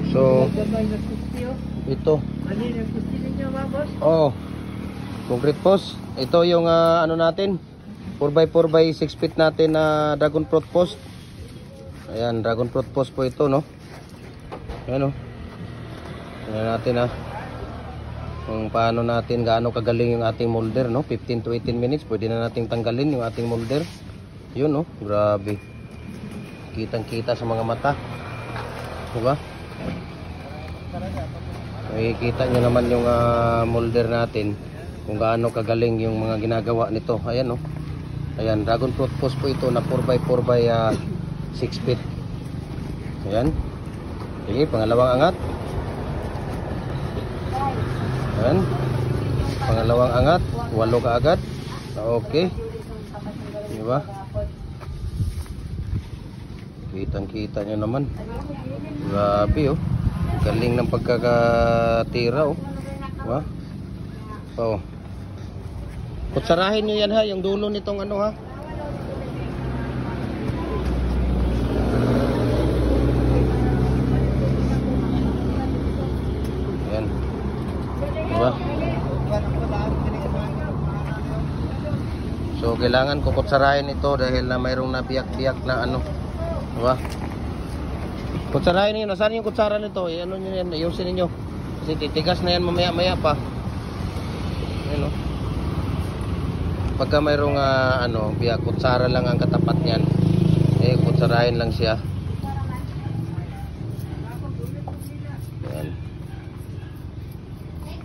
So, ito. Oh, concrete post. Ito yung ano natin, 4x4 by 6 feet natin na dragon fruit post. Ayan, dragon fruit post po ito, no? Ayan, no? Ayan natin, kung paano natin, gaano kagaling yung ating molder, no? 15 to 18 minutes, pwede na nating tanggalin yung ating molder. Yun, no? Grabe. Kitang-kita sa mga mata. Diba? Makikita nyo naman yung molder natin kung gaano kagaling yung mga ginagawa nito. Ayan, no? Ayan, dragon fruit post po ito na 4x4 by 6 feet. Ayan. Sige, pangalawang angat. Ayan. Pangalawang angat, 8 kaagad. Okay. Diba? Kitang-kita nyo naman. Grabe, oh. Galing ng pagkakatira, oh. Diba? So, kutsarahin nyo yan, yung dulo nitong ano, Ayan. Diba? So, kailangan ko kutsarahin ito dahil na mayroong nabiyak-biyak na ano. Diba? Kutsarahin niyo, nasaan yung kutsara nito? Ano niyo yan, ayusin niyo. Kasi titigas na yan mamaya-maya pa. Ayun, no? Pagka mayroong ano, biyak, kutsara lang ang katapat niyan. Kutsarahin lang siya. Ayan.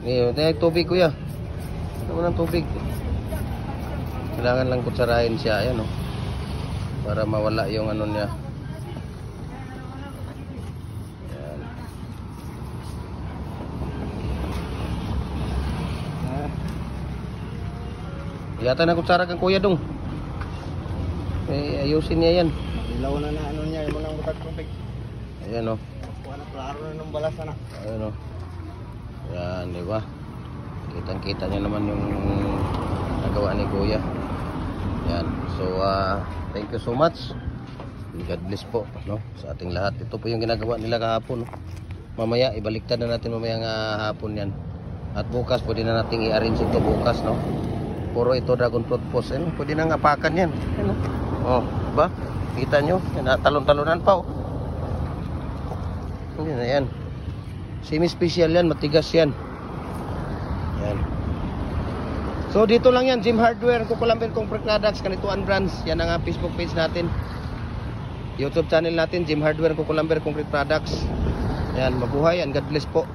Ngayon, tubig kuya. Ano ng tubig? Kailangan lang kutsarahin siya, ayan, no? Para mawala yung ano niya. Yata na kutsara kang kuya dong. Ayusin niya yan. Ilaw na ano niya, yung mga butag tubig. Ayan, o. Klaro na ng balas na. Ayan, o. Ayan, diba? Kitang-kita niya naman yung nagawa ni kuya. Ayan. So, thank you so much. God bless po, no? Sa ating lahat. Ito po yung ginagawa nila kahapon, no? Mamaya, ibaliktad na natin mamaya nga hapon yan. At bukas, pwede na natin i-arrange ito bukas, no? Puro ito dragon fruit post. Ano? Pwede nang apakan yan. Ano? Oh, ba? Kita nyo? Talon-talonan pa, oh. Ayan. Semi-special yan. Matigas yan. Ayan. So, dito lang yan. Gym Hardware. Kukulambin Concrete Products. Kanituan Brands. Yan ang Facebook page natin. YouTube channel natin. Gym Hardware. Kukulambin Concrete Products. Ayan. Mabuhay. And God bless po.